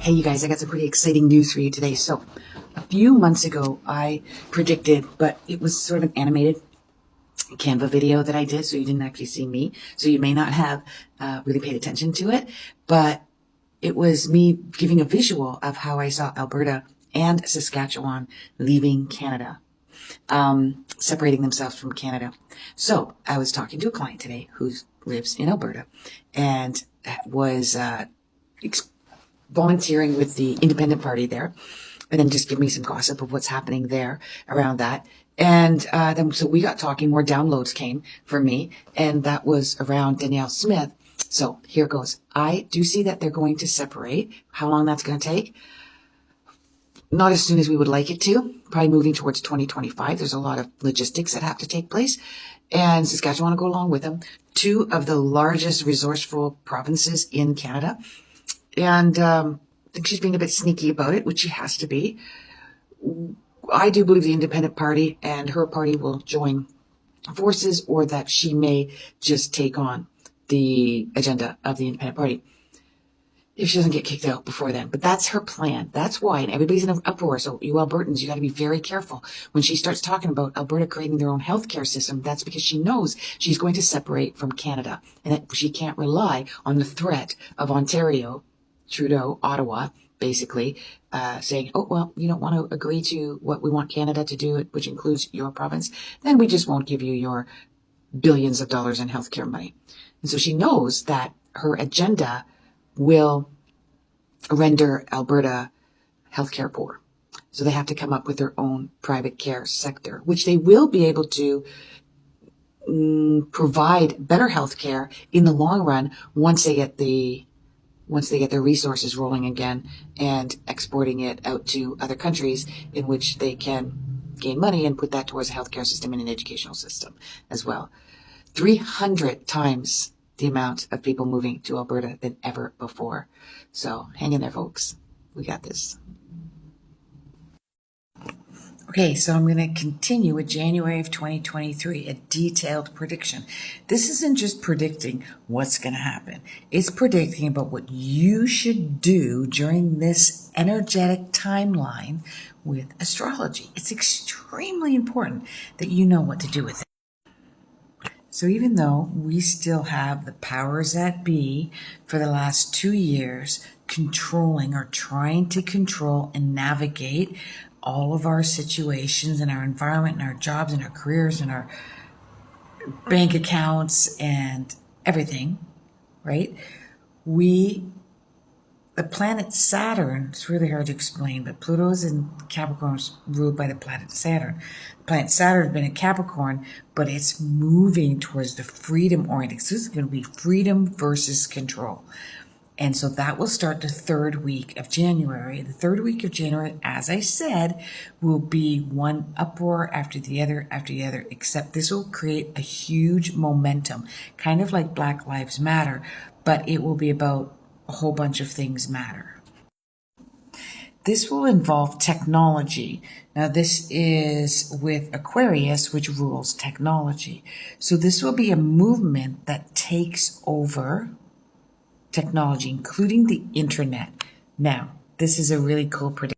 Hey, you guys, I got some pretty exciting news for you today. So, a few months ago, I predicted, but it was sort of an animated Canva video that I did, so you didn't actually see me. So you may not have really paid attention to it, but it was me giving a visual of how I saw Alberta and Saskatchewan leaving Canada, separating themselves from Canada. So I was talking to a client today who lives in Alberta and was volunteering with the Independent Party there, and then just give me some gossip of what's happening there around that. And then so we got talking, more downloads came for me, and that was around Danielle Smith. So here goes. I do see that they're going to separate. How long that's going to take? Not as soon as we would like it to, probably moving towards 2025. There's a lot of logistics that have to take place, and Saskatchewan will go along with them. Two of the largest resourceful provinces in Canada. And I think she's being a bit sneaky about it, which she has to be. I do believe the Independent Party and her party will join forces, or that she may just take on the agenda of the Independent Party if she doesn't get kicked out before then. But that's her plan. That's why. And everybody's in an uproar. So you Albertans, you got to be very careful. When she starts talking about Alberta creating their own healthcare system, that's because she knows she's going to separate from Canada, and that she can't rely on the threat of Ontario, Trudeau, Ottawa, basically, saying, oh, well, you don't want to agree to what we want Canada to do, which includes your province, then we just won't give you your billions of dollars in healthcare money. And so she knows that her agenda will render Alberta healthcare poor. So they have to come up with their own private care sector, which they will be able to provide better healthcare in the long run once they get their resources rolling again and exporting it out to other countries in which they can gain money and put that towards a healthcare system and an educational system as well. 300 times the amount of people moving to Alberta than ever before. So hang in there, folks. We got this. Okay, so I'm going to continue with January of 2023, a detailed prediction. This isn't just predicting what's going to happen. It's predicting about what you should do during this energetic timeline with astrology. It's extremely important that you know what to do with it. So even though we still have the powers that be for the last 2 years controlling or trying to control and navigate all of our situations and our environment and our jobs and our careers and our bank accounts and everything, right? The planet Saturn, it's really hard to explain, but Pluto is in Capricorn, ruled by the planet Saturn. The planet Saturn has been in Capricorn, but it's moving towards the freedom oriented. So this is going to be freedom versus control. And so that will start the third week of January. The third week of January, as I said, will be one uproar after the other, except this will create a huge momentum, kind of like Black Lives Matter, but it will be about a whole bunch of things matter. This will involve technology. Now, this is with Aquarius, which rules technology. So this will be a movement that takes over technology, including the internet. Now, this is a really cool prediction.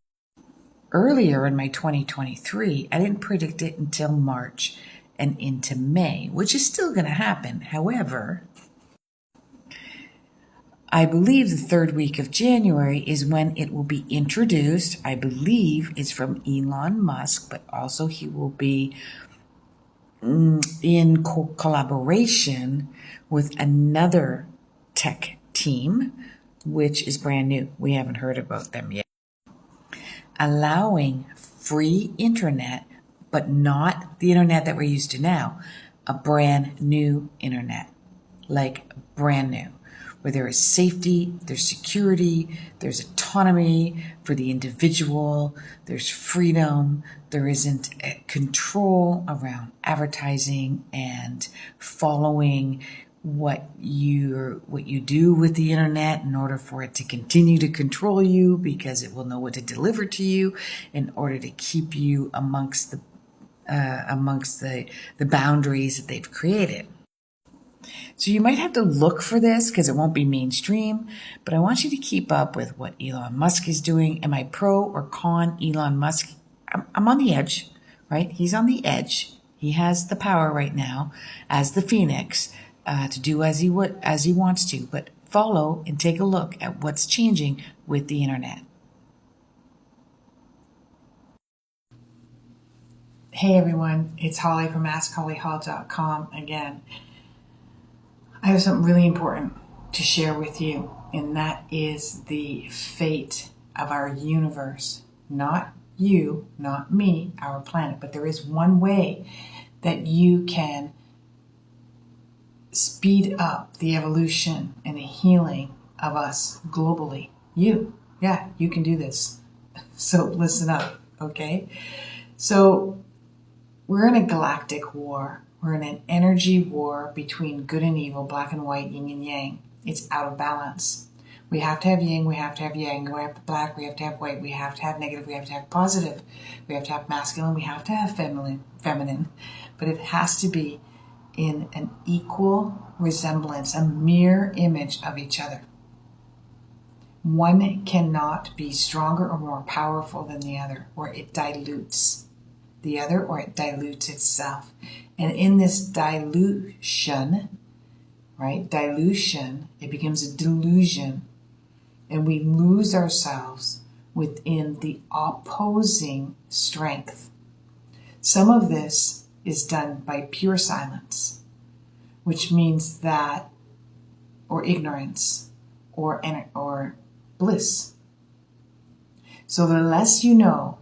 Earlier in my 2023, I didn't predict it until March and into May, which is still going to happen. However, I believe the third week of January is when it will be introduced. I believe it's from Elon Musk, but also he will be in collaboration with another tech team, which is brand new. We haven't heard about them yet. Allowing free internet, but not the internet that we're used to now, a brand new internet, like brand new, where there is safety, there's security, there's autonomy for the individual, there's freedom, there isn't control around advertising and following what you do with the internet in order for it to continue to control you, because it will know what to deliver to you in order to keep you amongst the boundaries that they've created. So you might have to look for this because it won't be mainstream, but I want you to keep up with what Elon Musk is doing. Am I pro or con Elon Musk? I'm on the edge, right? He's on the edge. He has the power right now as the Phoenix to do as he wants to, but follow and take a look at what's changing with the internet. Hey everyone, it's Holly from Askhollyhall.com again. I have something really important to share with you, and that is the fate of our universe. Not you, not me, our planet, but there is one way that you can speed up the evolution and the healing of us globally. You can do this. So listen up, okay? So we're in a galactic war. We're in an energy war between good and evil, black and white, yin and yang. It's out of balance. We have to have yin, we have to have yang, we have to have black, we have to have white, we have to have negative, we have to have positive, we have to have masculine, we have to have feminine. But it has to be in an equal resemblance, a mirror image of each other. One cannot be stronger or more powerful than the other, or it dilutes the other, or it dilutes itself. And in this dilution, it becomes a delusion, and we lose ourselves within the opposing strength. Some of this is done by pure silence, which means that, or ignorance, or bliss. So the less you know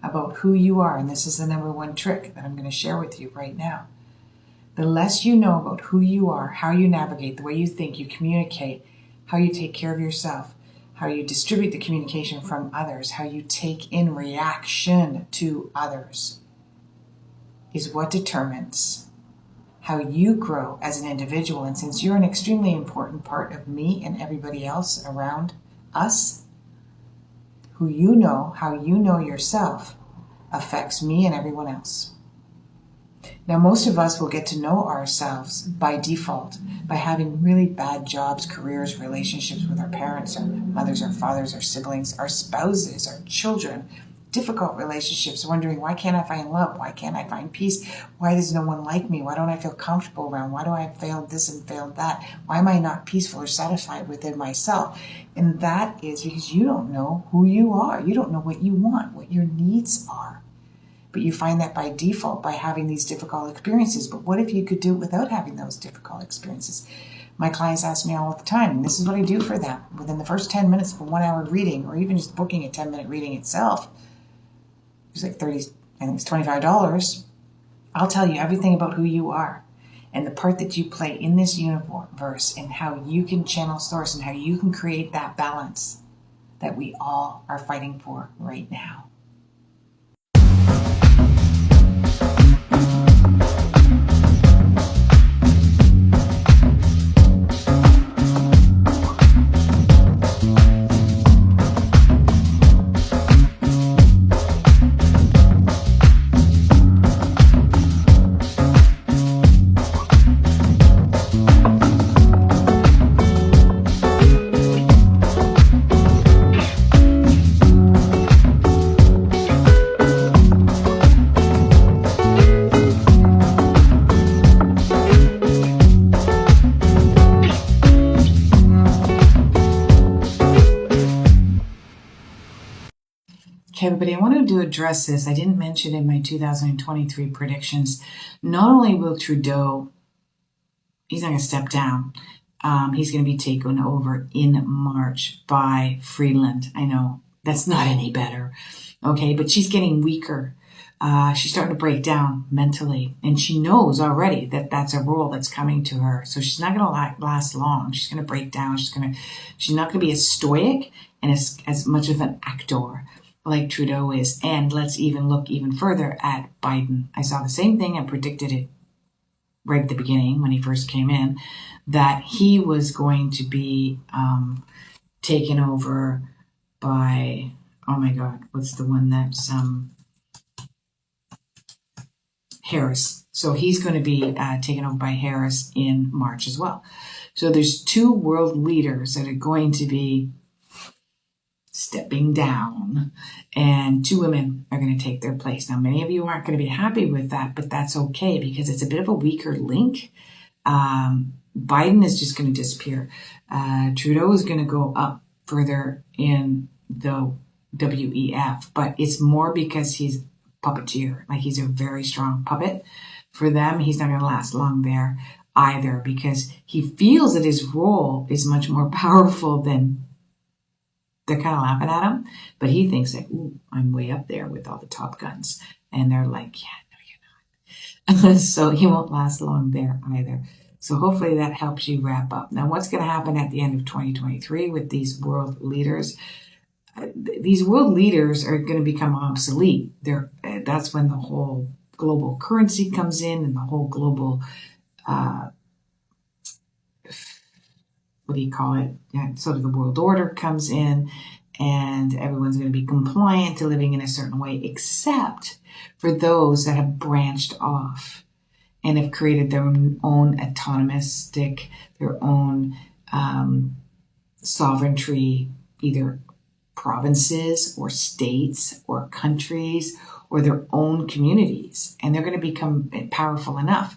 about who you are, and this is the number one trick that I'm going to share with you right now. The less you know about who you are, how you navigate, the way you think, you communicate, how you take care of yourself, how you distribute the communication from others, how you take in reaction to others, is what determines how you grow as an individual. And since you're an extremely important part of me and everybody else around us, who you know, how you know yourself, affects me and everyone else. Now, most of us will get to know ourselves by default, by having really bad jobs, careers, relationships with our parents, our mothers, our fathers, our siblings, our spouses, our children, difficult relationships, wondering, why can't I find love? Why can't I find peace? Why does no one like me? Why don't I feel comfortable around? Why do I fail this and fail that? Why am I not peaceful or satisfied within myself? And that is because you don't know who you are. You don't know what you want, what your needs are. But you find that by default by having these difficult experiences. But what if you could do it without having those difficult experiences? My clients ask me all the time, and this is what I do for them. Within the first 10 minutes of a 1 hour reading, or even just booking a 10-minute reading itself, it's like $25. I'll tell you everything about who you are and the part that you play in this universe, and how you can channel source and how you can create that balance that we all are fighting for right now. Okay, everybody, I wanted to address this. I didn't mention in my 2023 predictions. Not only will Trudeau, he's not going to step down. He's going to be taken over in March by Freeland. I know that's not any better. Okay, but she's getting weaker. She's starting to break down mentally, and she knows already that that's a role that's coming to her. So she's not going to last long. She's going to break down. She's not going to be as stoic and as much of an actor like Trudeau is. And let's even look even further at Biden. I saw the same thing and predicted it right at the beginning when he first came in, that he was going to be taken over by, oh my God, what's the one that's Harris. So he's going to be taken over by Harris in March as well. So there's 2 world leaders that are going to be stepping down, and 2 women are going to take their place. Now, many of you aren't going to be happy with that, but that's okay because it's a bit of a weaker link. Biden is just going to disappear. Trudeau is going to go up further in the WEF, but it's more because he's a puppeteer. Like, he's a very strong puppet. For them, he's not going to last long there either because he feels that his role is much more powerful than they're kind of laughing at him, but he thinks like, ooh, I'm way up there with all the top guns. And they're like, yeah, no, you're not. So he won't last long there either. So hopefully that helps you wrap up. Now, what's going to happen at the end of 2023 with these world leaders? These world leaders are going to become obsolete. That's when the whole global currency comes in and the whole global, what do you call it? Sort of the world order comes in, and everyone's going to be compliant to living in a certain way, except for those that have branched off and have created their own autonomistic, their own sovereignty, either provinces or states or countries or their own communities. And they're going to become powerful enough.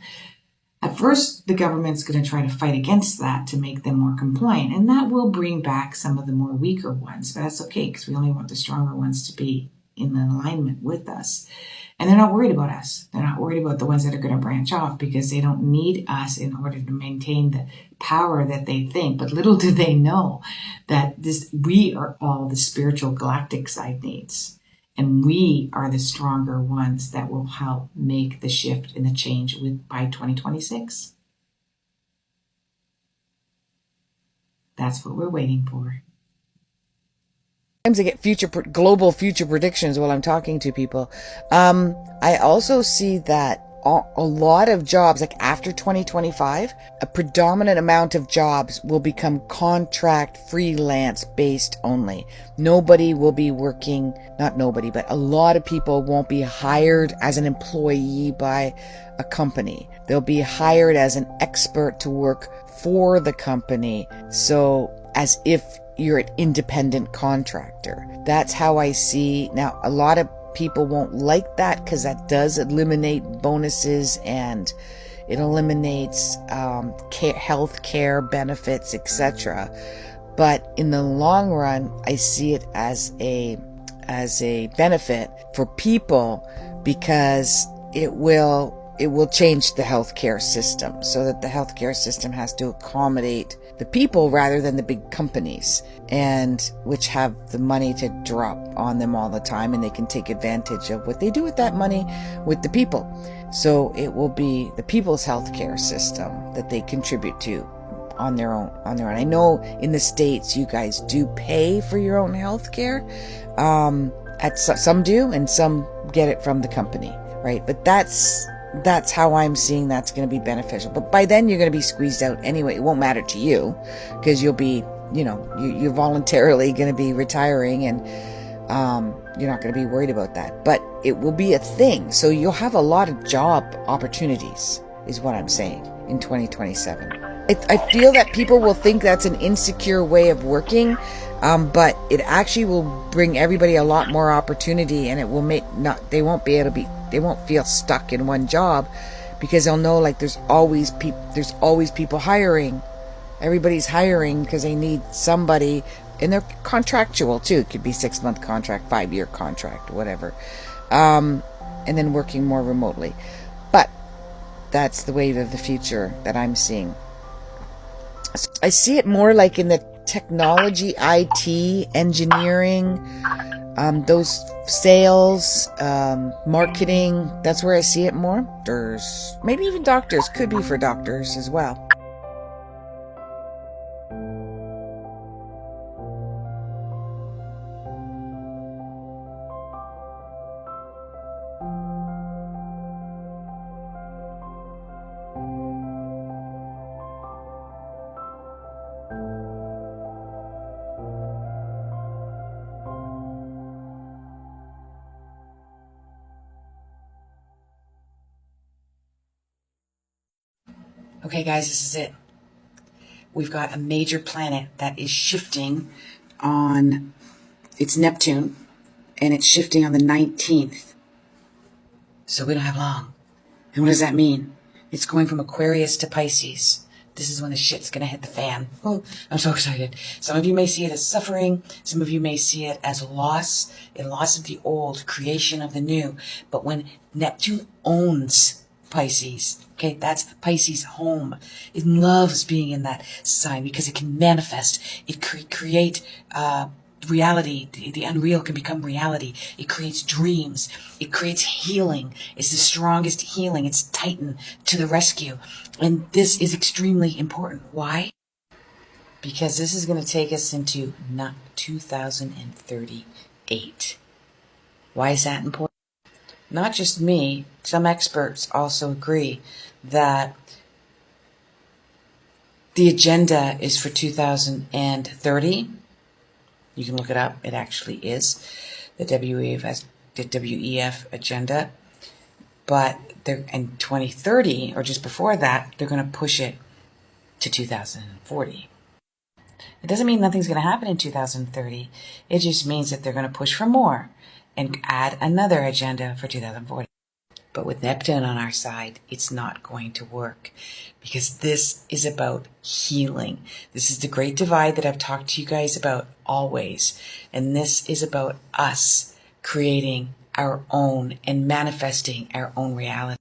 At first, the government's going to try to fight against that to make them more compliant. And that will bring back some of the more weaker ones. But that's okay because we only want the stronger ones to be in alignment with us. And they're not worried about us. They're not worried about the ones that are going to branch off because they don't need us in order to maintain the power that they think. But little do they know that we are all the spiritual galactic side needs. And we are the stronger ones that will help make the shift and the change by 2026. That's what we're waiting for. Sometimes I get global future predictions while I'm talking to people. I also see that a lot of jobs, like after 2025, a predominant amount of jobs will become contract freelance based only. Nobody will be working, not nobody, but a lot of people won't be hired as an employee by a company. They'll be hired as an expert to work for the company. So as if you're an independent contractor. That's how I see. Now, a lot of people won't like that because that does eliminate bonuses and it eliminates health care benefits, etc. But in the long run, I see it as a benefit for people because it will change the healthcare system so that the healthcare system has to accommodate the people rather than the big companies, and which have the money to drop on them all the time, and they can take advantage of what they do with that money with the people. So it will be the people's healthcare system that they contribute to on their own. I know in the States you guys do pay for your own healthcare. Some do, and some get it from the company, right? But that's how I'm seeing that's going to be beneficial. But by then you're going to be squeezed out anyway. It won't matter to you because you'll be, you're voluntarily going to be retiring, and you're not going to be worried about that. But it will be a thing. So you'll have a lot of job opportunities is what I'm saying in 2027. I feel that people will think that's an insecure way of working, but it actually will bring everybody a lot more opportunity, and it will they won't feel stuck in one job because they'll know like there's always people hiring. Everybody's hiring because they need somebody, and they're contractual too. It could be 6-month contract, 5-year contract, whatever. And then working more remotely. But that's the wave of the future that I'm seeing. I see it more like in the technology, IT, engineering, those sales, marketing. That's where I see it more. Doctors, maybe even doctors, could be for doctors as well. Okay, guys, this is it. We've got a major planet that is shifting on, it's Neptune, and it's shifting on the 19th. So we don't have long. And what does that mean? It's going from Aquarius to Pisces. This is when the shit's going to hit the fan. Oh, I'm so excited. Some of you may see it as suffering. Some of you may see it as loss, and loss of the old, creation of the new. But when Neptune owns Pisces, okay, that's Pisces' home. It loves being in that sign because it can manifest. It create reality. The unreal can become reality. It creates dreams. It creates healing. It's the strongest healing. It's Titan to the rescue. And this is extremely important. Why? Because this is going to take us into 2038. Why is that important? Not just me, some experts also agree that the agenda is for 2030. You can look it up. It actually is the WEF agenda. But they're in 2030, or just before that, they're going to push it to 2040. It doesn't mean nothing's going to happen in 2030. It just means that they're going to push for more and add another agenda for 2040. But with Neptune on our side, it's not going to work because this is about healing. This is the great divide that I've talked to you guys about always. And this is about us creating our own and manifesting our own reality.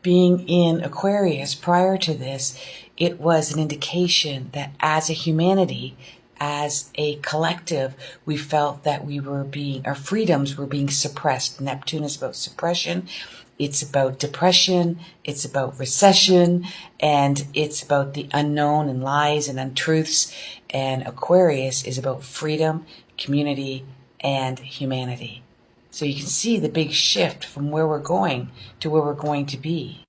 Being in Aquarius prior to this, it was an indication that as a humanity, as a collective, we felt that our freedoms were being suppressed. Neptune is about suppression. It's about depression. It's about recession. And it's about the unknown and lies and untruths. And Aquarius is about freedom, community, and humanity. So you can see the big shift from where we're going to where we're going to be.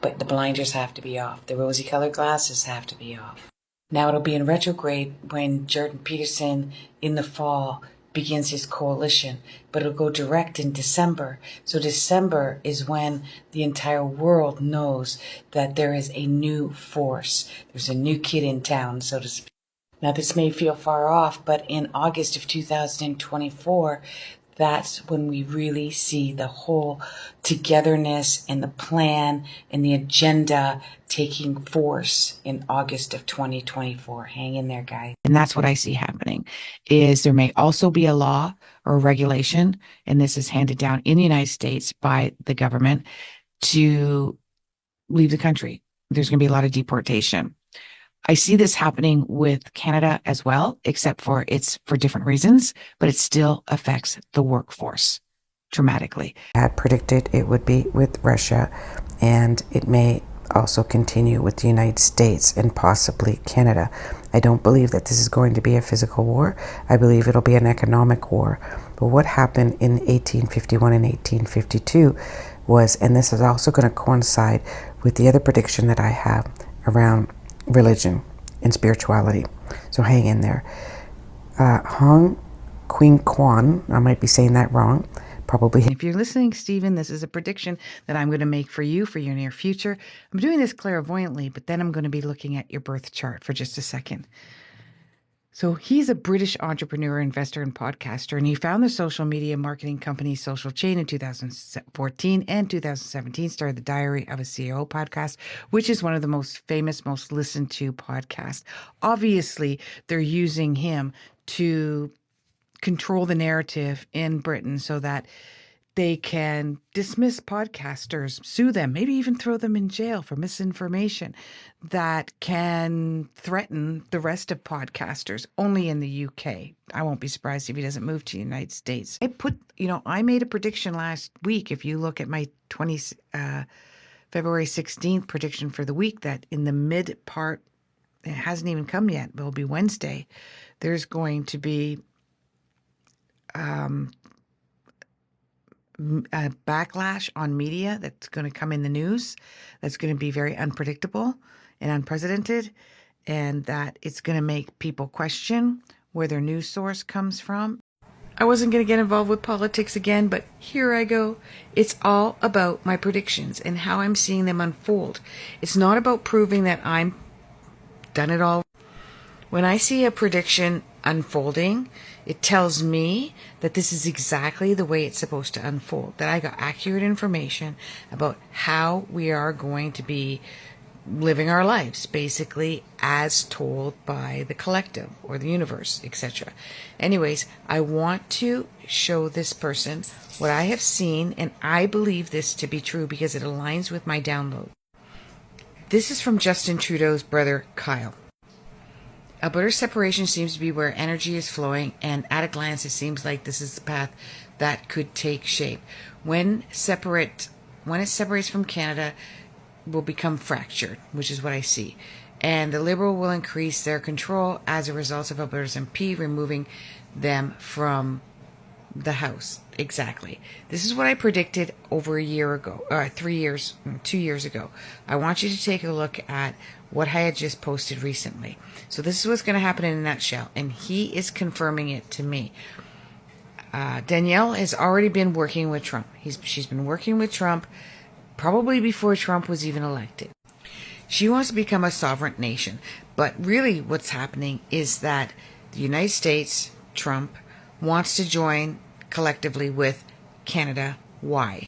But the blinders have to be off. The rosy colored glasses have to be off. Now it'll be in retrograde when Jordan Peterson in the fall begins his coalition, but it'll go direct in December. So December is when the entire world knows that there is a new force. There's a new kid in town, so to speak. Now this may feel far off, but in August of 2024, that's when we really see the whole togetherness and the plan and the agenda taking force in August of 2024. Hang in there, guys. And that's what I see happening is there may also be a law or a regulation, and this is handed down in the United States by the government to leave the country. There's going to be a lot of deportation. I see this happening with Canada as well, except for it's for different reasons, but it still affects the workforce dramatically. I had predicted it would be with Russia, and it may also continue with the United States and possibly Canada. I don't believe that this is going to be a physical war. I believe it'll be an economic war. But what happened in 1851 and 1852 was, and this is also going to coincide with the other prediction that I have around religion and spirituality. So hang in there. Hong Queen Kwan, I might be saying that wrong, probably. If you're listening, Stephen, this is a prediction that I'm going to make for you for your near future. I'm doing this clairvoyantly, but then I'm going to be looking at your birth chart for just a second. So he's a British entrepreneur, investor, and podcaster, and he found the social media marketing company Social Chain in 2014 and 2017, started the Diary of a CEO podcast, which is one of the most famous, most listened to podcasts. Obviously, they're using him to control the narrative in Britain so that they can dismiss podcasters, sue them, maybe even throw them in jail for misinformation that can threaten the rest of podcasters only in the UK. I won't be surprised if he doesn't move to the United States. I made a prediction last week. If you look at my February 16th prediction for the week, that in the mid part, it hasn't even come yet, but it'll be Wednesday, there's going to be a backlash on media that's going to come in the news, that's going to be very unpredictable and unprecedented, and that it's going to make people question where their news source comes from. I wasn't going to get involved with politics again, but here I go. It's all about my predictions and how I'm seeing them unfold. It's not about proving that I'm done it all. When I see a prediction unfolding, it tells me that this is exactly the way it's supposed to unfold, that I got accurate information about how we are going to be living our lives, basically as told by the collective or the universe, etc. Anyways, I want to show this person what I have seen, and I believe this to be true because it aligns with my download. This is from Justin Trudeau's brother, Kyle. Alberta's separation seems to be where energy is flowing, and at a glance it seems like this is the path that could take shape. When it separates from Canada, will become fractured, which is what I see. And the Liberal will increase their control as a result of Alberta's MP removing them from the House. Exactly. This is what I predicted over a year ago, 2 years ago. I want you to take a look at what I had just posted recently. So this is what's going to happen in a nutshell, and he is confirming it to me. Danielle has already been working with Trump. She's been working with Trump probably before Trump was even elected. She wants to become a sovereign nation. But really what's happening is that the United States, Trump, wants to join collectively with Canada. Why?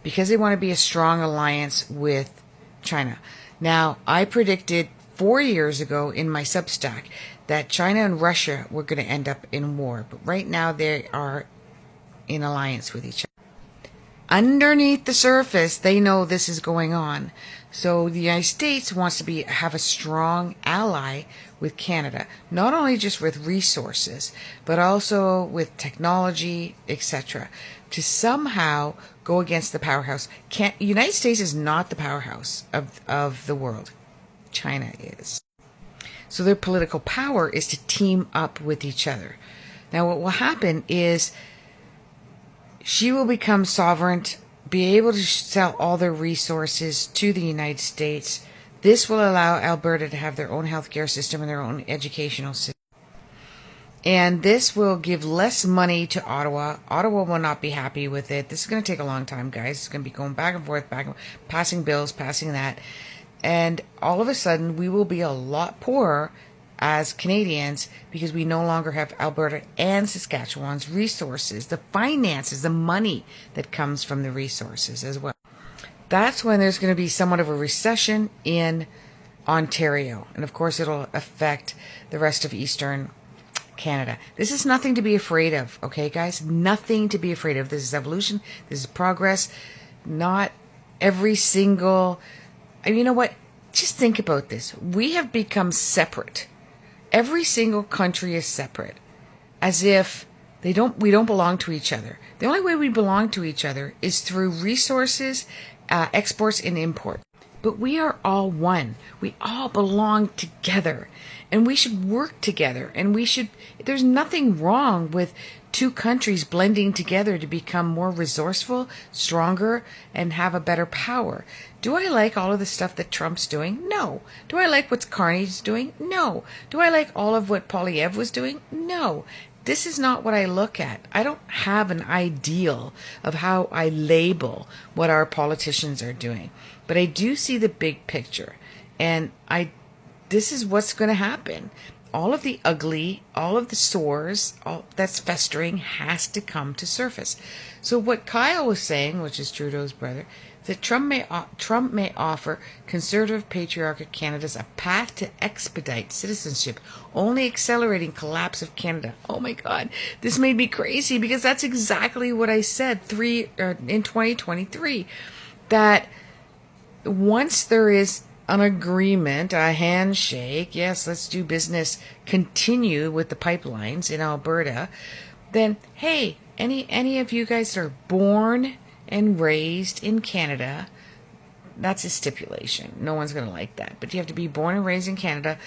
Because they want to be a strong alliance with China. Now, I predicted 4 years ago in my Substack that China and Russia were going to end up in war. But right now they are in alliance with each other. Underneath the surface, they know this is going on. So the United States wants to have a strong ally with Canada, not only just with resources, but also with technology, etc., to somehow go against the powerhouse. United States is not the powerhouse of the world. China is. So their political power is to team up with each other. Now what will happen is she will become sovereign, be able to sell all their resources to the United States. This will allow Alberta to have their own healthcare system and their own educational system. And this will give less money to Ottawa. Ottawa will not be happy with it. This is going to take a long time, guys. It's going to be going back and forth, passing bills, passing that. And all of a sudden, we will be a lot poorer as Canadians because we no longer have Alberta and Saskatchewan's resources, the finances, the money that comes from the resources as well. That's when there's going to be somewhat of a recession in Ontario. And of course, it'll affect the rest of Eastern Canada. This is nothing to be afraid of, okay, guys? Nothing to be afraid of. This is evolution. This is progress. Not every single... you know what? Just think about this. We have become separate. Every single country is separate, as if we don't belong to each other. The only way we belong to each other is through resources, exports and imports. But we are all one. We all belong together, and we should work together. And there's nothing wrong with two countries blending together to become more resourceful, stronger, and have a better power. Do I like all of the stuff that Trump's doing? No. Do I like what Carney's doing? No. Do I like all of what Poilievre was doing? No. This is not what I look at. I don't have an ideal of how I label what our politicians are doing. But I do see the big picture. And this is what's going to happen. All of the ugly, all of the sores, all that's festering has to come to surface. So what Kyle was saying, which is Trudeau's brother, that Trump may offer conservative patriarchal Canada's a path to expedite citizenship, only accelerating collapse of Canada. Oh my God, this made me crazy because that's exactly what I said in 2023. That once there is an agreement, a handshake, yes, let's do business, continue with the pipelines in Alberta, then hey, any of you guys that are born and raised in Canada, that's a stipulation. No one's going to like that. But you have to be born and raised in Canada,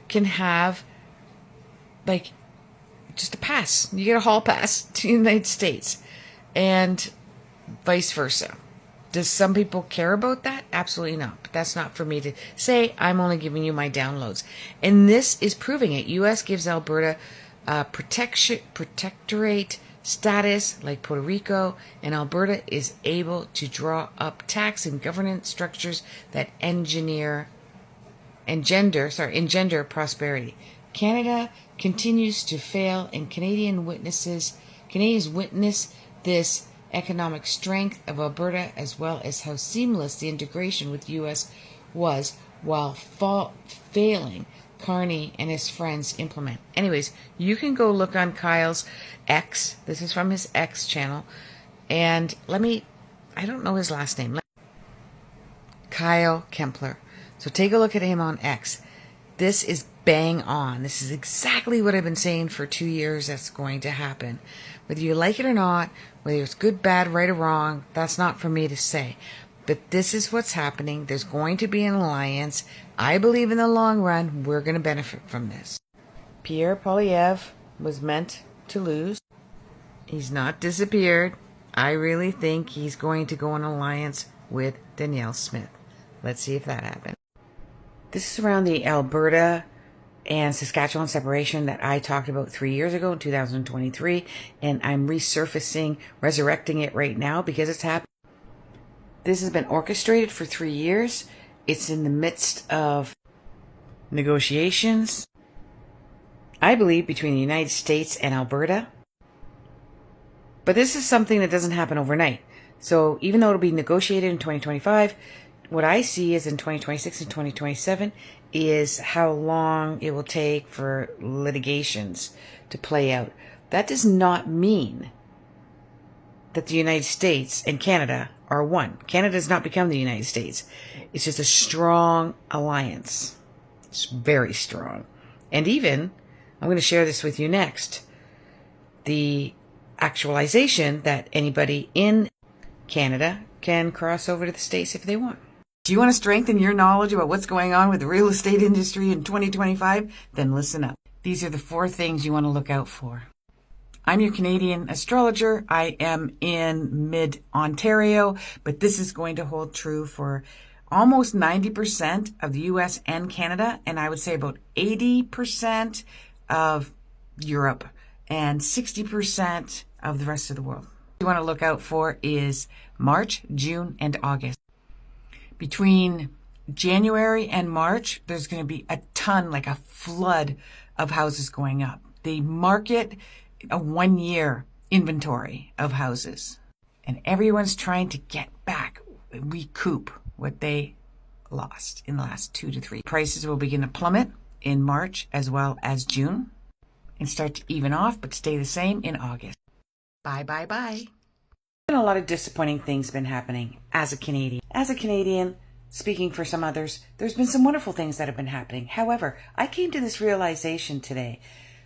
can have just a pass. You get a hall pass to the United States and vice versa. Does some people care about that? Absolutely not. But that's not for me to say. I'm only giving you my downloads. And this is proving it. U.S. gives Alberta protectorate status like Puerto Rico and Alberta is able to draw up tax and governance structures that engender prosperity. Canada continues to fail, and Canadians witness this economic strength of Alberta, as well as how seamless the integration with the U.S. was, while failing Carney and his friends implement. Anyways, you can go look on Kyle's X. This is from his X channel. And I don't know his last name. Kyle Kempler. So take a look at him on X. This is bang on. This is exactly what I've been saying for 2 years that's going to happen. Whether you like it or not, whether it's good, bad, right, or wrong, that's not for me to say. But this is what's happening. There's going to be an alliance. I believe in the long run, we're going to benefit from this. Pierre Poilievre was meant to lose. He's not disappeared. I really think he's going to go in alliance with Danielle Smith. Let's see if that happens. This is around the Alberta and Saskatchewan separation that I talked about 3 years ago in 2023. And I'm resurrecting it right now because it's happening. This has been orchestrated for 3 years. It's in the midst of negotiations, I believe, between the United States and Alberta. But this is something that doesn't happen overnight. So even though it'll be negotiated in 2025, what I see is in 2026 and 2027 is how long it will take for litigations to play out. That does not mean that the United States and Canada are one. Canada has not become the United States. It's just a strong alliance. It's very strong. And even, I'm going to share this with you next, the actualization that anybody in Canada can cross over to the States if they want. Do you want to strengthen your knowledge about what's going on with the real estate industry in 2025? Then listen up. These are the 4 things you want to look out for. I'm your Canadian astrologer. I am in mid-Ontario, but this is going to hold true for almost 90% of the US and Canada, and I would say about 80% of Europe and 60% of the rest of the world. What you want to look out for is March, June, and August. Between January and March, there's going to be a ton, like a flood of houses going up. The market, a 1-year inventory of houses, and everyone's trying to get back, recoup what they lost in the last 2 to 3. Prices will begin to plummet in March as well as June and start to even off, but stay the same in August. Bye, bye, bye. A lot of disappointing things been happening as a Canadian. As a Canadian, speaking for some others, there's been some wonderful things that have been happening. However, I came to this realization today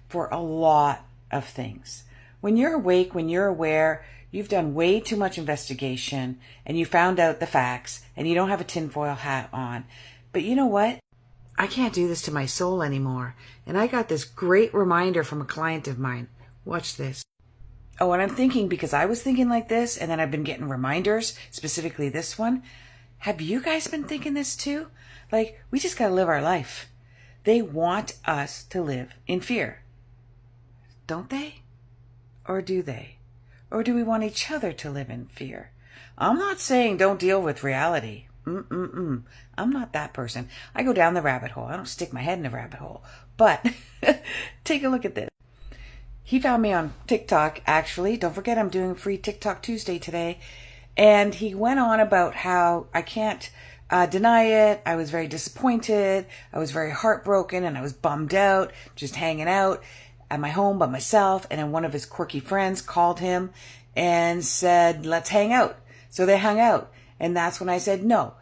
for a lot of things. When you're awake, when you're aware, you've done way too much investigation and you found out the facts and you don't have a tinfoil hat on. But you know what? I can't do this to my soul anymore. And I got this great reminder from a client of mine. Watch this. Oh, and I'm thinking, because I was thinking like this, and then I've been getting reminders, specifically this one. Have you guys been thinking this too? Like, we just got to live our life. They want us to live in fear. Don't they? Or do they? Or do we want each other to live in fear? I'm not saying don't deal with reality. I'm not that person. I go down the rabbit hole. I don't stick my head in the rabbit hole. But take a look at this. He found me on TikTok, actually. Don't forget, I'm doing free TikTok Tuesday today. And he went on about how I can't deny it. I was very disappointed. I was very heartbroken and I was bummed out, just hanging out at my home by myself. And then one of his quirky friends called him and said, let's hang out. So they hung out. And that's when I said, no,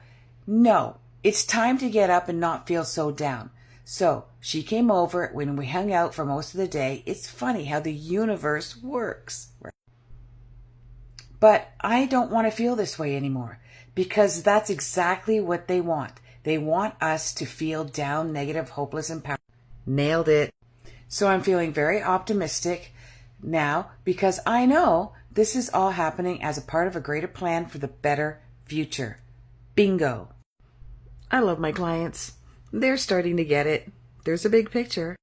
it's time to get up and not feel so down. So she came over when we hung out for most of the day. It's funny how the universe works. But I don't want to feel this way anymore because that's exactly what they want. They want us to feel down, negative, hopeless, and powerless. Nailed it. So I'm feeling very optimistic now because I know this is all happening as a part of a greater plan for the better future. Bingo. I love my clients. They're starting to get it. There's a big picture.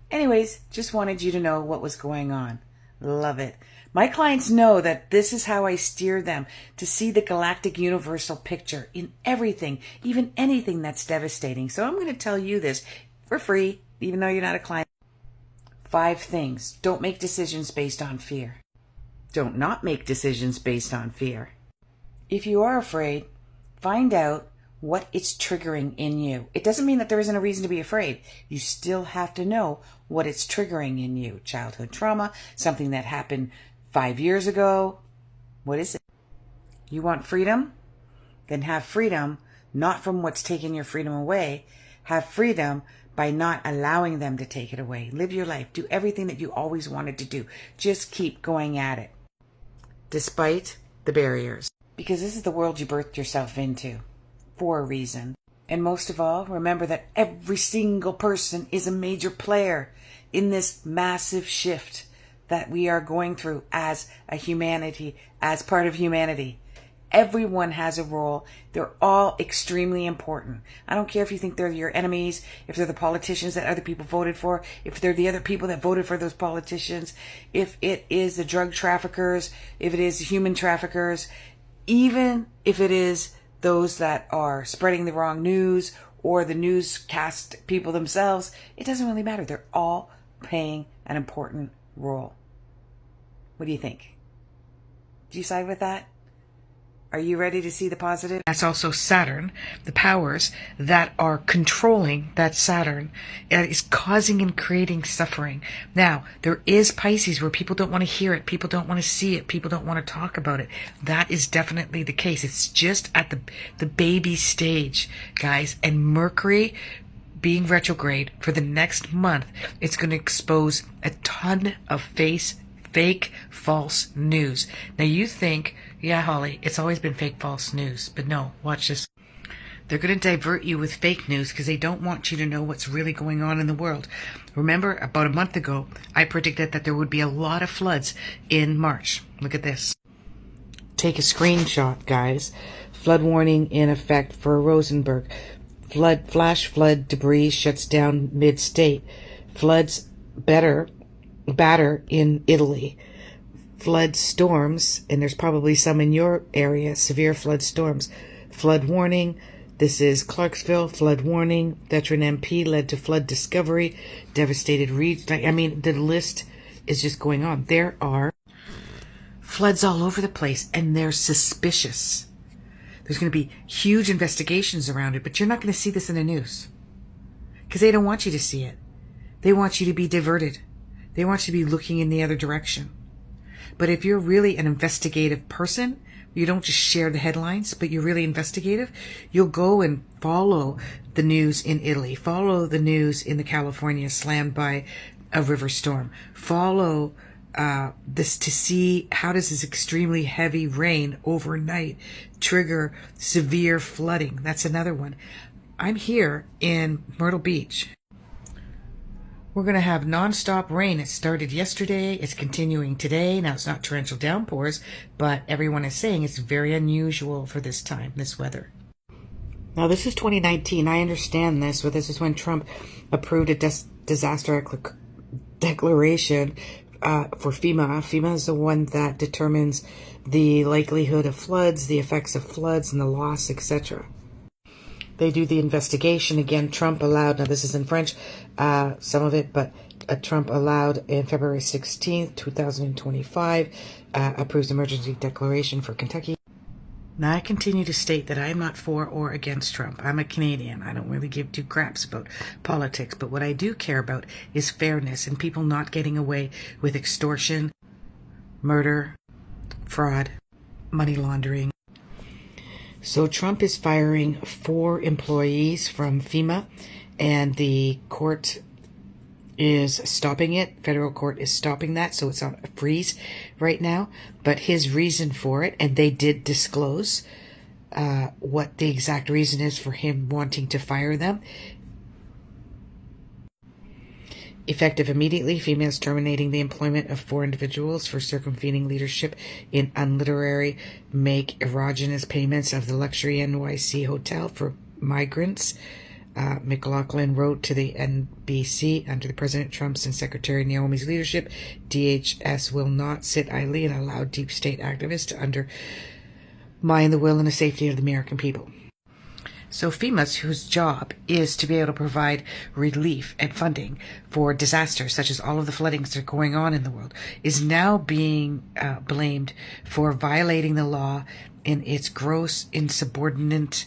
Anyways, just wanted you to know what was going on. Love it. My clients know that this is how I steer them to see the galactic universal picture in everything, even anything that's devastating. So I'm going to tell you this for free, even though you're not a client. 5 things. Don't make decisions based on fear. Don't not make decisions based on fear. If you are afraid, find out what it's triggering in you. It doesn't mean that there isn't a reason to be afraid. You still have to know what it's triggering in you. Childhood trauma, something that happened 5 years ago. What is it? You want freedom? Then have freedom, not from what's taking your freedom away. Have freedom by not allowing them to take it away. Live your life. Do everything that you always wanted to do. Just keep going at it, despite the barriers. Because this is the world you birthed yourself into, for a reason. And most of all, remember that every single person is a major player in this massive shift that we are going through as a humanity, as part of humanity. Everyone has a role. They're all extremely important. I don't care if you think they're your enemies, if they're the politicians that other people voted for, if they're the other people that voted for those politicians, if it is the drug traffickers, if it is the human traffickers, even if it is those that are spreading the wrong news or the newscast people themselves, it doesn't really matter. They're all playing an important role. What do you think? Do you side with that? Are you ready to see the positive? That's also Saturn, the powers that are controlling that Saturn is causing and creating suffering. Now, there is Pisces where people don't want to hear it, people don't want to see it, people don't want to talk about it. That is definitely the case. It's just at the baby stage, guys. And Mercury being retrograde for the next month, it's going to expose a ton of fake, false news. Now you think, yeah, Holly, it's always been fake, false news. But no, watch this. They're going to divert you with fake news because they don't want you to know what's really going on in the world. Remember, about a month ago, I predicted that there would be a lot of floods in March. Look at this. Take a screenshot, guys. Flood warning in effect for Rosenberg. Flash flood debris shuts down mid-state. Floods batter in Italy. Flood storms, and there's probably some in your area, severe flood storms. Flood warning. This is Clarksville, flood warning. Veteran MP led to flood discovery. Devastated region. I mean, the list is just going on. There are floods all over the place, and they're suspicious. There's going to be huge investigations around it, but you're not going to see this in the news because they don't want you to see it. They want you to be diverted. They want you to be looking in the other direction. But if you're really an investigative person, you don't just share the headlines, but you're really investigative, you'll go and follow the news in Italy, follow the news in the California slammed by a river storm, follow this to see how does this extremely heavy rain overnight trigger severe flooding. That's another one. I'm here in Myrtle Beach. We're going to have nonstop rain. It started yesterday. It's continuing today. Now, it's not torrential downpours, but everyone is saying it's very unusual for this time, this weather. Now, this is 2019. I understand this, but this is when Trump approved a disaster declaration for FEMA. FEMA is the one that determines the likelihood of floods, the effects of floods, and the loss, etc. They do the investigation. Again, Trump allowed, now this is in French, some of it, but Trump allowed in February 16th, 2025, approves emergency declaration for Kentucky. Now, I continue to state that I am not for or against Trump. I'm a Canadian. I don't really give two craps about politics, but what I do care about is fairness and people not getting away with extortion, murder, fraud, money laundering. So Trump is firing 4 employees from FEMA, and the court is stopping it. Federal court is stopping that, so it's on a freeze right now. But his reason for it, and they did disclose what the exact reason is for him wanting to fire them. Effective immediately, FEMA is terminating the employment of 4 individuals for circumventing leadership in unliterary make erogenous payments of the luxury NYC hotel for migrants. McLaughlin wrote to the NBC, under the President Trump's and Secretary Naomi's leadership, DHS will not sit idly and allow deep state activists to undermine the will and the safety of the American people. So FEMA, whose job is to be able to provide relief and funding for disasters such as all of the floodings that are going on in the world, is now being blamed for violating the law in its gross insubordinate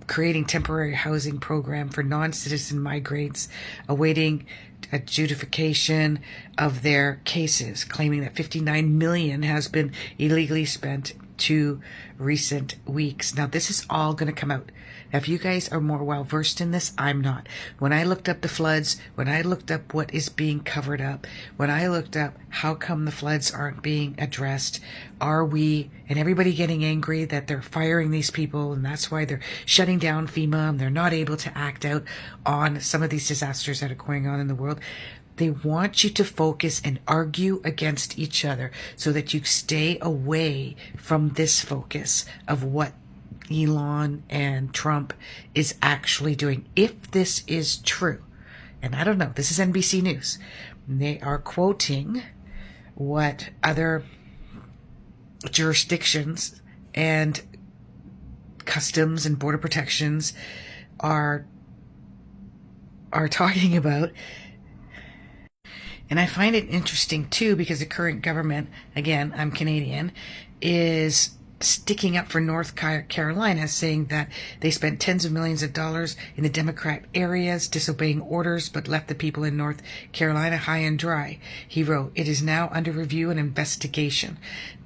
creating temporary housing program for non-citizen migrants awaiting adjudication of their cases, claiming that $59 million has been illegally spent 2 recent weeks. Now, this is all going to come out. Now, if you guys are more well versed in this, I'm not. When I looked up the floods, when I looked up what is being covered up, when I looked up how come the floods aren't being addressed, are we, and everybody getting angry that they're firing these people and that's why they're shutting down FEMA and they're not able to act out on some of these disasters that are going on in the world. They want you to focus and argue against each other so that you stay away from this focus of what Elon and Trump is actually doing. If this is true, and I don't know, this is NBC News. They are quoting what other jurisdictions and customs and border protections are talking about. And I find it interesting too, because the current government, again, I'm Canadian, is sticking up for North Carolina, saying that they spent tens of millions of dollars in the Democrat areas disobeying orders, but left the people in North Carolina high and dry. He wrote, "It is now under review and investigation."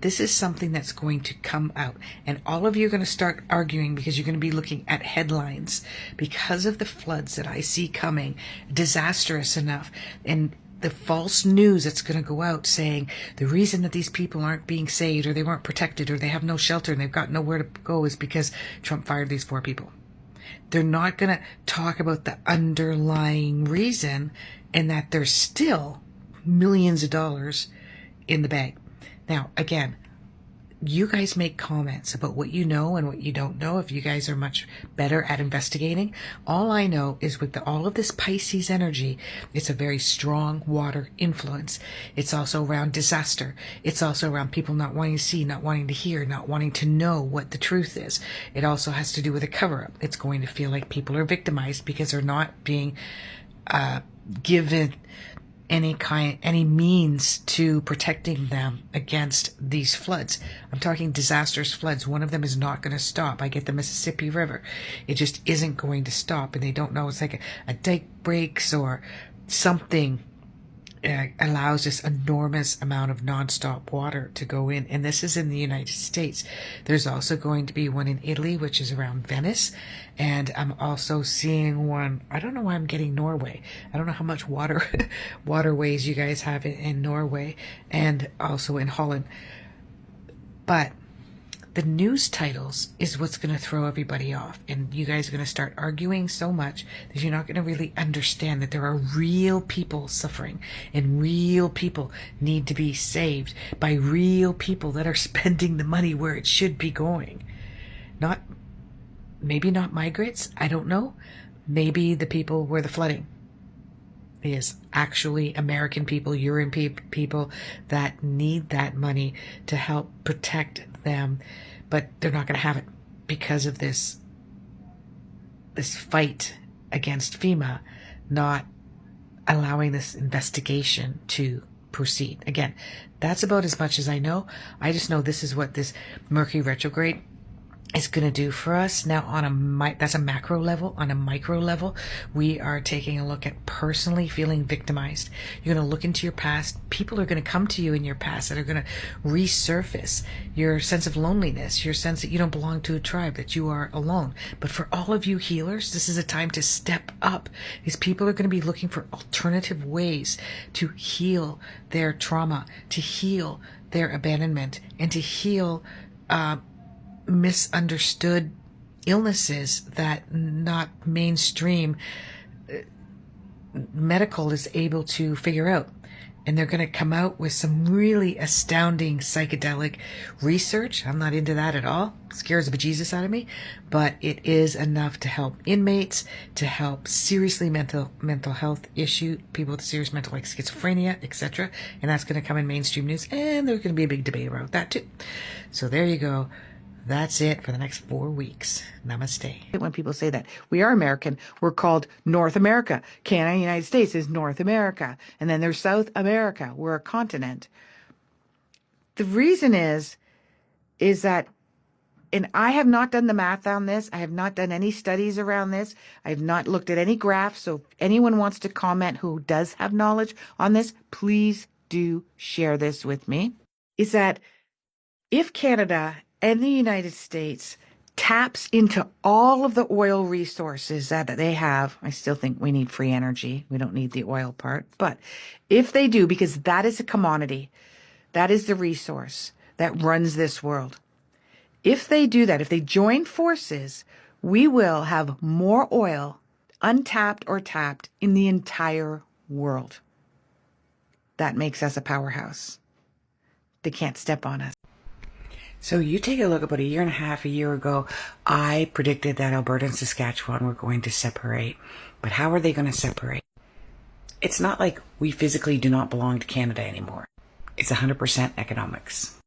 This is something that's going to come out, and all of you are going to start arguing because you're going to be looking at headlines because of the floods that I see coming, disastrous enough, and the false news that's going to go out saying the reason that these people aren't being saved or they weren't protected or they have no shelter and they've got nowhere to go is because Trump fired these 4 people. They're not going to talk about the underlying reason, and that there's still millions of dollars in the bag. Now, again, you guys make comments about what you know and what you don't know. If you guys are much better at investigating, all I know is with all of this Pisces energy, it's a very strong water influence. It's also around disaster. It's also around people not wanting to see, not wanting to hear, not wanting to know what the truth is. It also has to do with a cover-up. It's going to feel like people are victimized because they're not being given any means to protecting them against these floods. I'm talking disastrous floods. One of them is not going to stop. I get the Mississippi River. It just isn't going to stop, and they don't know. It's like a dike breaks or something allows this enormous amount of nonstop water to go in. And this is in the United States. There's also going to be one in Italy, which is around Venice. And I'm also seeing one, I don't know why I'm getting Norway. I don't know how much waterways you guys have in Norway and also in Holland. But the news titles is what's going to throw everybody off. And you guys are going to start arguing so much that you're not going to really understand that there are real people suffering and real people need to be saved by real people that are spending the money where it should be going. Maybe not migrants. I don't know. Maybe the people where the flooding is actually American people, European people that need that money to help protect them, but they're not going to have it because of this fight against FEMA not allowing this investigation to proceed. Again, that's about as much as I know. I just know this is what this Mercury retrograde is going to do for us. Now, that's a macro level. On a micro level, we are taking a look at personally feeling victimized. You're going to look into your past. People are going to come to you in your past that are going to resurface your sense of loneliness, your sense that you don't belong to a tribe, that you are alone. But for all of you healers, this is a time to step up. These people are going to be looking for alternative ways to heal their trauma, to heal their abandonment, and to heal misunderstood illnesses that not mainstream medical is able to figure out. And they're going to come out with some really astounding psychedelic research. I'm not into that at all. It scares the bejesus out of me. But it is enough to help inmates, to help seriously mental health issue, people with serious mental, like schizophrenia, etc. And that's going to come in mainstream news. And there's going to be a big debate about that too. So there you go. That's it for the next 4 weeks. Namaste. When people say that we are American, we're called North America. Canada, United States is North America. And then there's South America. We're a continent. The reason is that, and I have not done the math on this. I have not done any studies around this. I have not looked at any graphs. So if anyone wants to comment who does have knowledge on this, please do share this with me. Is that if Canada and the United States taps into all of the oil resources that they have, I still think we need free energy. We don't need the oil part. But if they do, because that is a commodity, that is the resource that runs this world. If they do that, if they join forces, we will have more oil, untapped or tapped, in the entire world. That makes us a powerhouse. They can't step on us. So you take a look, about a year and a half, a year ago, I predicted that Alberta and Saskatchewan were going to separate. But how are they going to separate? It's not like we physically do not belong to Canada anymore. It's 100% economics.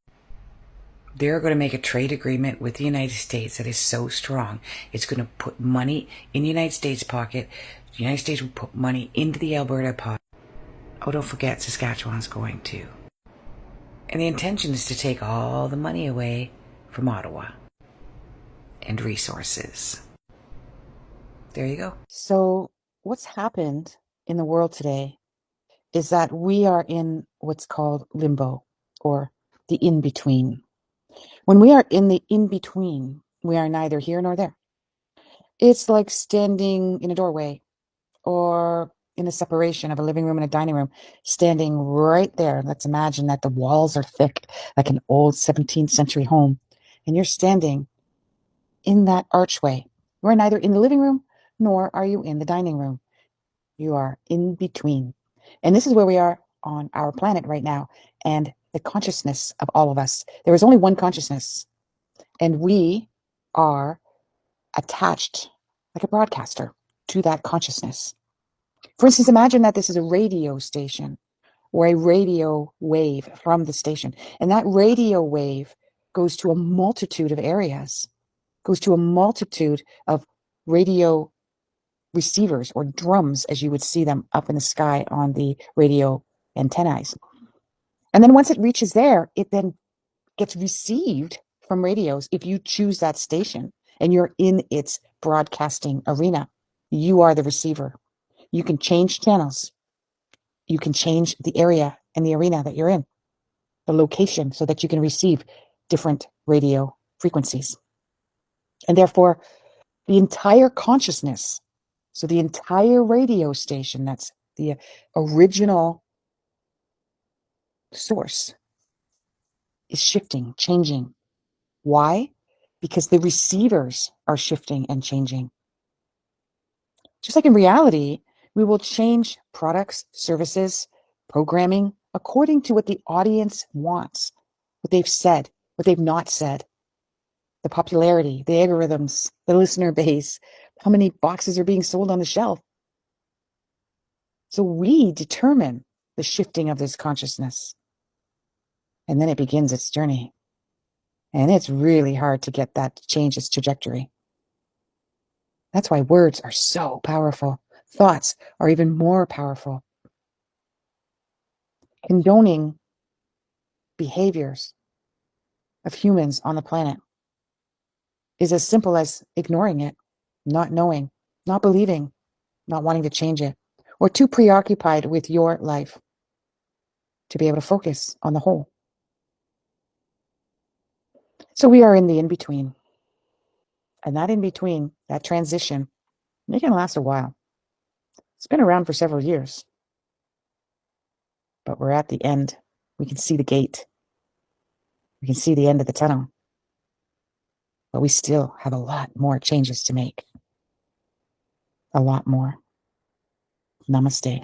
They're going to make a trade agreement with the United States that is so strong. It's going to put money in the United States' pocket. The United States will put money into the Alberta pot. Oh, don't forget, Saskatchewan's going to. And the intention is to take all the money away from Ottawa and resources. There you go. So what's happened in the world today is that we are in what's called limbo, or the in-between. When we are in the in-between, we are neither here nor there. It's like standing in a doorway or in a separation of a living room and a dining room, standing right there. Let's imagine that the walls are thick, like an old 17th century home, and you're standing in that archway. You are neither in the living room nor are you in the dining room. You are in between. And this is where we are on our planet right now, and the consciousness of all of us. There is only one consciousness, and we are attached like a broadcaster to that consciousness. For instance, imagine that this is a radio station or a radio wave from the station. And that radio wave goes to a multitude of areas, goes to a multitude of radio receivers, or drums, as you would see them up in the sky on the radio antennae. And then once it reaches there, it then gets received from radios. If you choose that station and you're in its broadcasting arena, you are the receiver. You can change channels. You can change the area and the arena that you're in, the location, so that you can receive different radio frequencies. And therefore, the entire consciousness, so the entire radio station, that's the original source, is shifting, changing. Why? Because the receivers are shifting and changing. Just like in reality, we will change products, services, programming according to what the audience wants, what they've said, what they've not said, the popularity, the algorithms, the listener base, how many boxes are being sold on the shelf. So we determine the shifting of this consciousness. And then it begins its journey. And it's really hard to get that to change its trajectory. That's why words are so powerful. Thoughts are even more powerful. Condoning behaviors of humans on the planet is as simple as ignoring it, not knowing, not believing, not wanting to change it, or too preoccupied with your life to be able to focus on the whole. So we are in the in-between. And that in-between, that transition, it can last a while. It's been around for several years. But we're at the end. We can see the gate. We can see the end of the tunnel. But we still have a lot more changes to make. A lot more. Namaste.